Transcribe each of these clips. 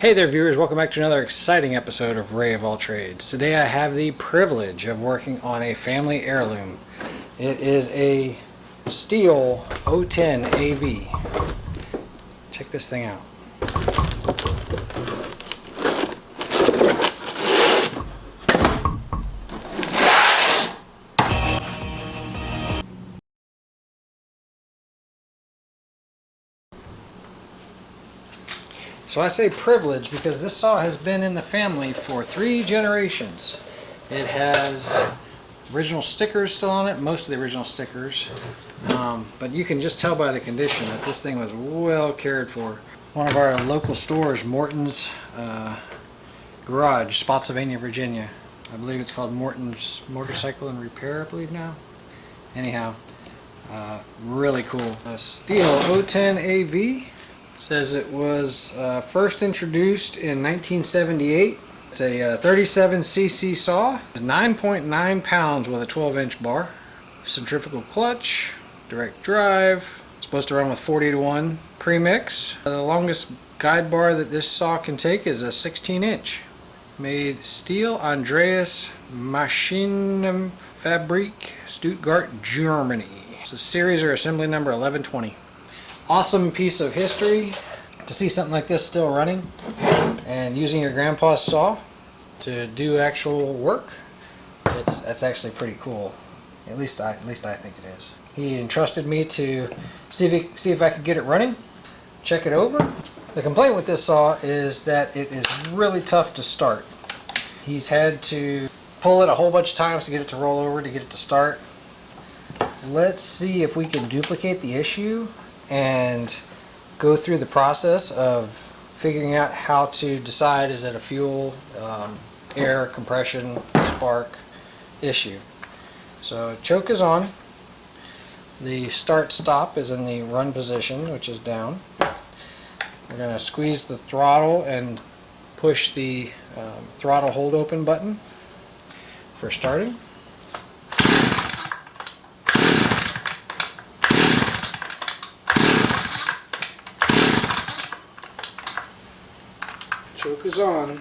Hey there viewers, welcome back to another exciting episode of Ray of All Trades. Today I have the privilege of working on a family heirloom. It is a Stihl 010 AV. Check this thing out. So I say privilege because this saw has been in the family for 3 generations. It has original stickers still on it, most of the original stickers. But you can just tell by the condition that this thing was well cared for. One of our local stores, Morton's Garage, Spotsylvania, Virginia. I believe it's called Morton's Motorcycle and Repair, I believe now. Anyhow, really cool. A Stihl 010 AV. Says it was first introduced in 1978. It's a 37cc saw. It's 9.9 pounds with a 12-inch bar. Centrifugal clutch, direct drive. It's supposed to run with 40-to-1 premix. The longest guide bar that this saw can take is a 16-inch. Made Stihl Andreas Maschinenfabrik, Stuttgart, Germany. So series or assembly number 1120. Awesome piece of history to see something like this still running and using your grandpa's saw to do actual work. That's actually pretty cool. At least I think it is. He entrusted me to see if I could get it running, check it over. The complaint with this saw is that it is really tough to start. He's had to pull it a whole bunch of times to get it to roll over, to get it to start. Let's see if we can duplicate the issue and go through the process of figuring out how to decide, is it a fuel, air, compression, spark issue. So choke is on. The start stop is in the run position, which is down. We're going to squeeze the throttle and push the throttle hold open button for starting. Choke is on.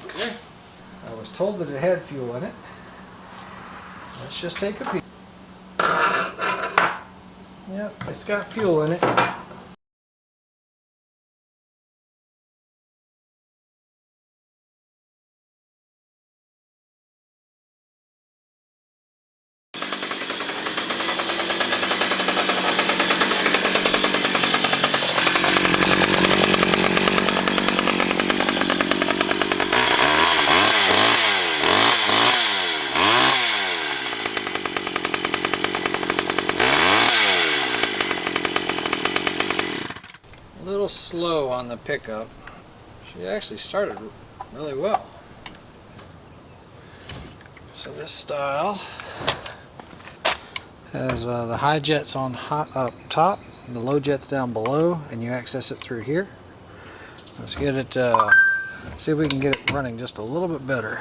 Okay. I was told that it had fuel in it. Let's just take a peek. Yep, it's got fuel in it. A little slow on the pickup. She actually started really well. So this style has the high jets on up top, the low jets down below, and you access it through here. Let's get it, see if we can get it running just a little bit better.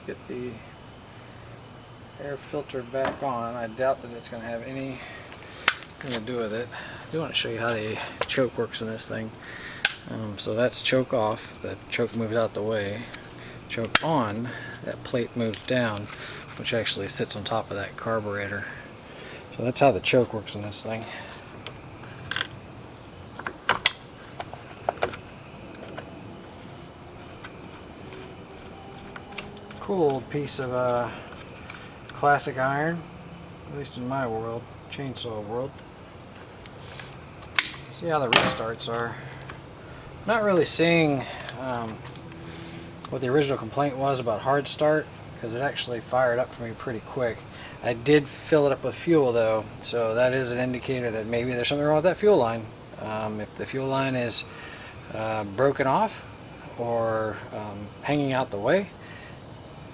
get the air filter back on. I doubt that it's going to have anything to do with it. I do want to show you how the choke works in this thing. So that's choke off. The choke moves out the way. Choke on, that plate moves down, which actually sits on top of that carburetor. So that's how the choke works in this thing. Cool piece of classic iron, at least in my world, chainsaw world. See how the restarts are. Not really seeing what the original complaint was about hard start, because it actually fired up for me pretty quick. I did fill it up with fuel though, so that is an indicator that maybe there's something wrong with that fuel line. If the fuel line is broken off or hanging out the way,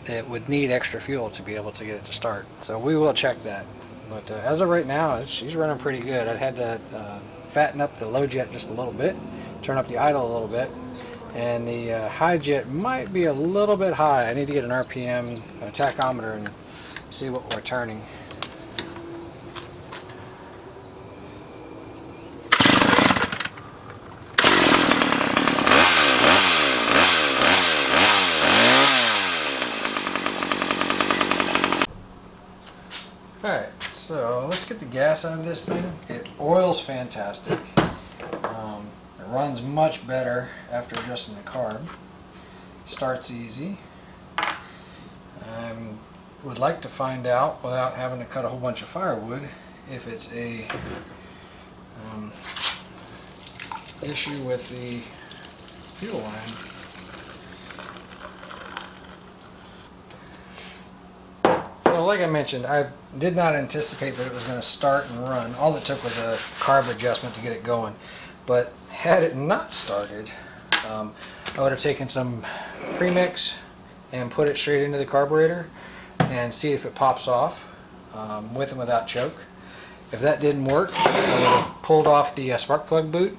it would need extra fuel to be able to get it to start. So we will check that. But as of right now, she's running pretty good. I had to fatten up the low jet just a little bit, turn up the idle a little bit, and the high jet might be a little bit high. I need to get an RPM tachometer and see what we're turning. Alright, so let's get the gas out of this thing. It oils fantastic. It runs much better after adjusting the carb. Starts easy. I would like to find out, without having to cut a whole bunch of firewood, if it's a issue with the fuel line. So like I mentioned, I did not anticipate that it was going to start and run. All it took was a carb adjustment to get it going. But had it not started, I would have taken some premix and put it straight into the carburetor and see if it pops off with and without choke. If that didn't work, I would have pulled off the spark plug boot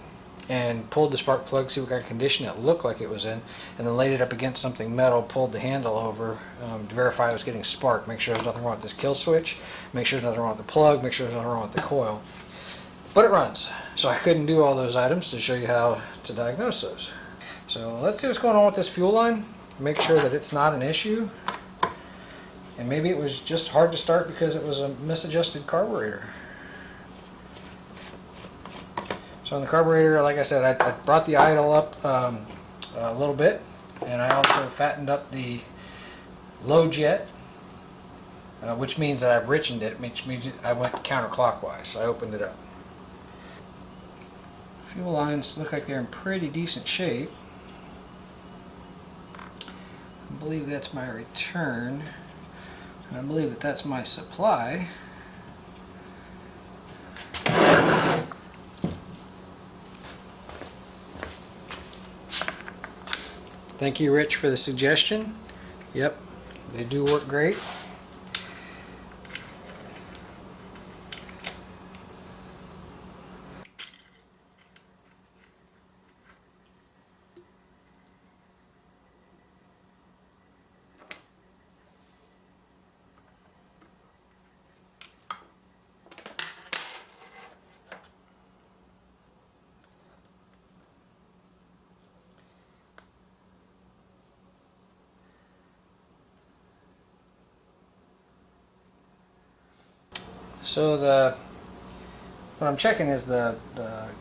and pulled the spark plug, see what kind of condition it looked like it was in, and then laid it up against something metal, pulled the handle over to verify it was getting spark, make sure there's nothing wrong with this kill switch, make sure there's nothing wrong with the plug, make sure there's nothing wrong with the coil. But it runs, so I couldn't do all those items to show you how to diagnose those. So let's see what's going on with this fuel line, make sure that it's not an issue, and maybe it was just hard to start because it was a misadjusted carburetor. So on the carburetor, like I said, I brought the idle up a little bit, and I also fattened up the low jet, which means that I've richened it, which means I went counterclockwise, so I opened it up. Fuel lines look like they're in pretty decent shape. I believe that's my return, and I believe that that's my supply. Thank you, Rich, for the suggestion. Yep, they do work great. So what I'm checking is the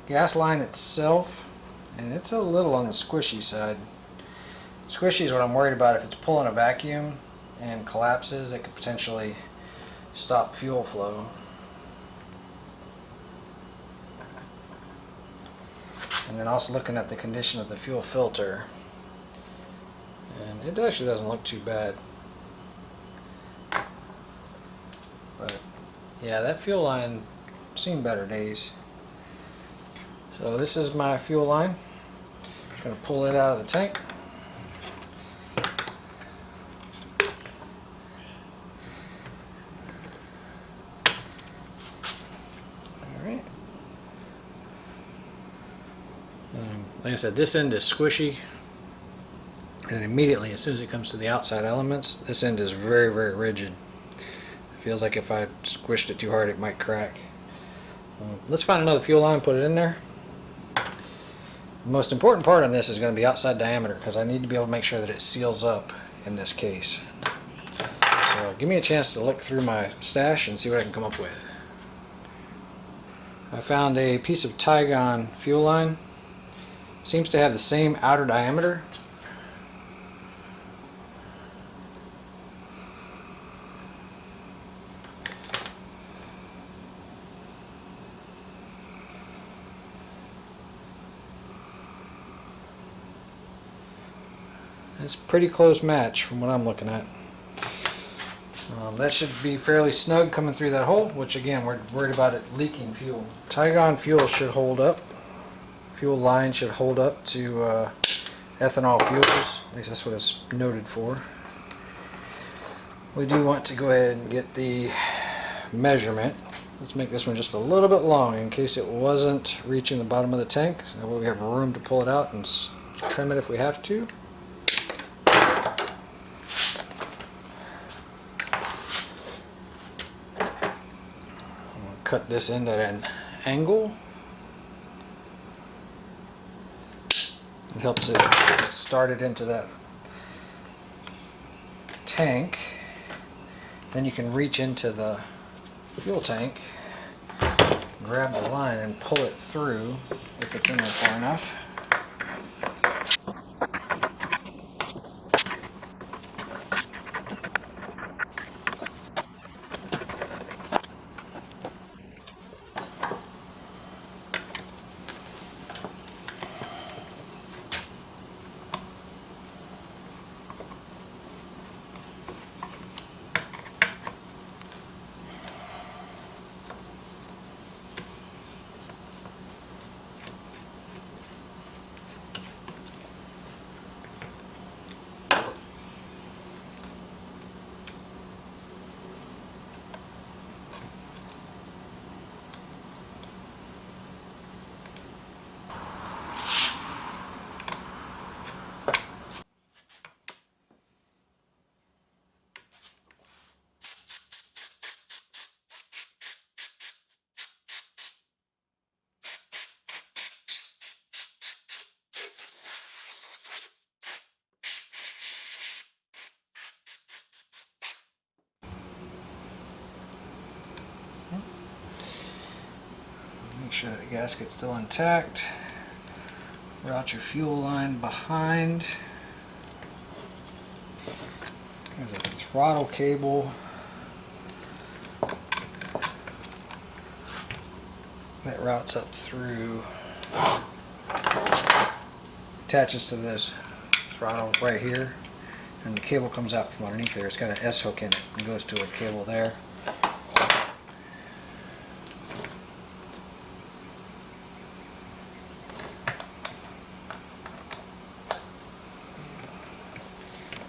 gas line itself, and it's a little on the squishy side. Squishy is what I'm worried about. If it's pulling a vacuum and collapses, it could potentially stop fuel flow. And then also looking at the condition of the fuel filter, and it actually doesn't look too bad. But yeah, that fuel line seen better days. So this is my fuel line. I'm going to pull it out of the tank. Alright. Like I said, this end is squishy. It And immediately, as soon as it comes to the outside elements, this end is very, very rigid. It feels like if I squished it too hard, it might crack. Let's find another fuel line, put it in there. The most important part on this is going to be outside diameter, because I need to be able to make sure that it seals up in this case. So give me a chance to look through my stash and see what I can come up with. I found a piece of Tygon fuel line. Seems to have the same outer diameter. It's a pretty close match from what I'm looking at. That should be fairly snug coming through that hole, which again, we're worried about it leaking fuel. Tygon fuel should hold up. Fuel line should hold up to ethanol fuels. At least that's what it's noted for. We do want to go ahead and get the measurement. Let's make this one just a little bit long in case it wasn't reaching the bottom of the tank. So we have room to pull it out and trim it if we have to. Cut this end at an angle. It helps it start it into that tank. Then you can reach into the fuel tank, grab the line and pull it through if it's in there far enough. Make sure that the gasket's still intact. Route your fuel line behind. There's a throttle cable that routes up through, attaches to this throttle right here, and the cable comes out from underneath there. It's got an S hook in it and goes to a cable there.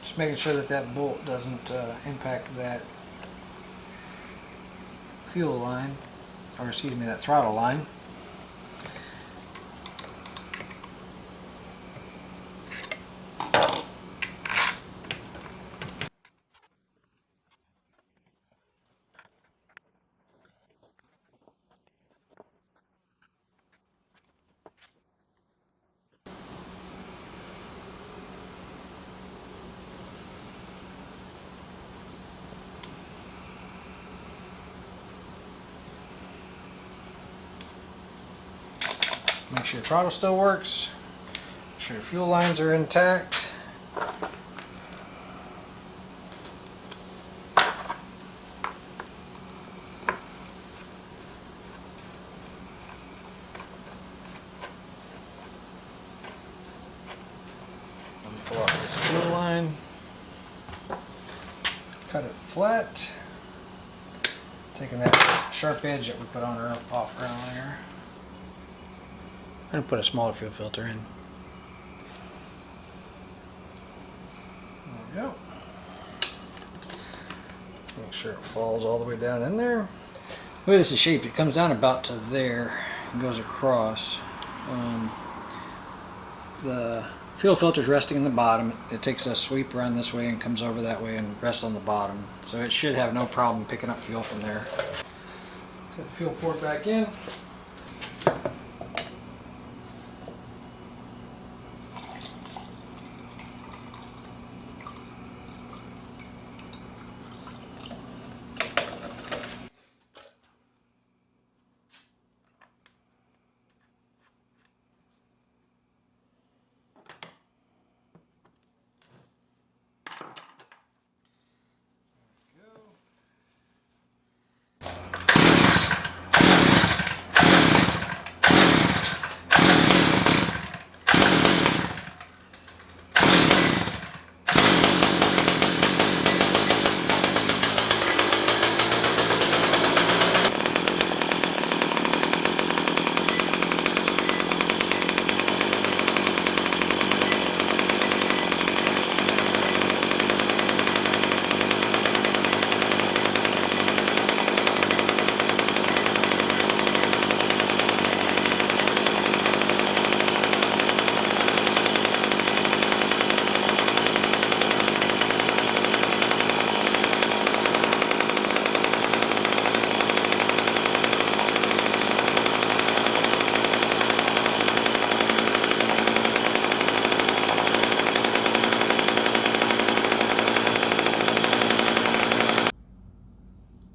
Just making sure that that bolt doesn't impact that fuel line, or excuse me, that throttle line. Make sure your throttle still works. Make sure your fuel lines are intact. Pull off this fuel line. Cut it flat. Taking that sharp edge that we put on off earlier. I'm going to put a smaller fuel filter in. There we go. Make sure it falls all the way down in there. The way this is shaped, it comes down about to there and goes across. The Fuel filter's resting in the bottom. It takes a sweep around this way and comes over that way and rests on the bottom. So it should have no problem picking up fuel from there. Put the fuel port back in.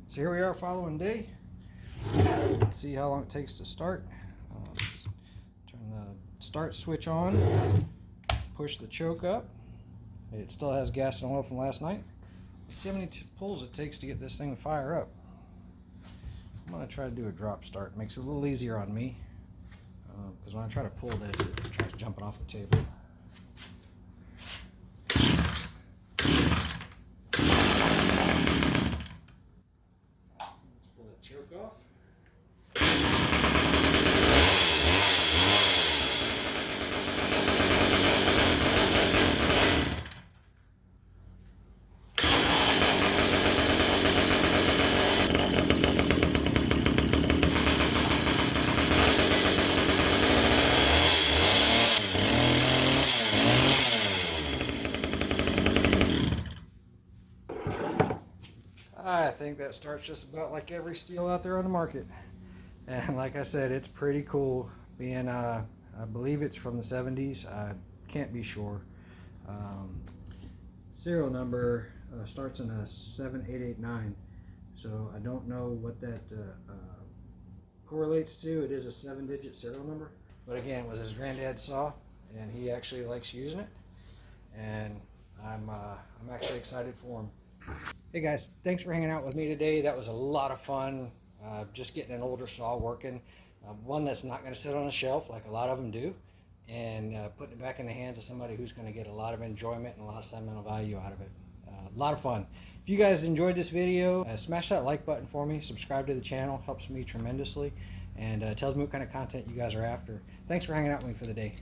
So here we are following day. Let's see how long it takes to start. Turn the start switch on, push the choke up. It still has gas and oil from last night. Let's see how many pulls it takes to get this thing to fire up. I'm going to try to do a drop start. It makes it a little easier on me because when I try to pull this, it tries jumping off the table. Choke off. I think that starts just about like every Stihl out there on the market. And like I said, it's pretty cool being, I believe it's from the 70s. I can't be sure. Serial number starts in a 7889. So I don't know what that correlates to. It is a 7-digit serial number. But again, it was his granddad's saw, and he actually likes using it. And I'm actually excited for him. Hey guys, thanks for hanging out with me today. That was a lot of fun, just getting an older saw working, one that's not going to sit on a shelf like a lot of them do, and putting it back in the hands of somebody who's going to get a lot of enjoyment and a lot of sentimental value out of it. A lot of fun. If you guys enjoyed this video, smash that like button for me, subscribe to the channel, helps me tremendously, and tells me what kind of content you guys are after. Thanks for hanging out with me for the day.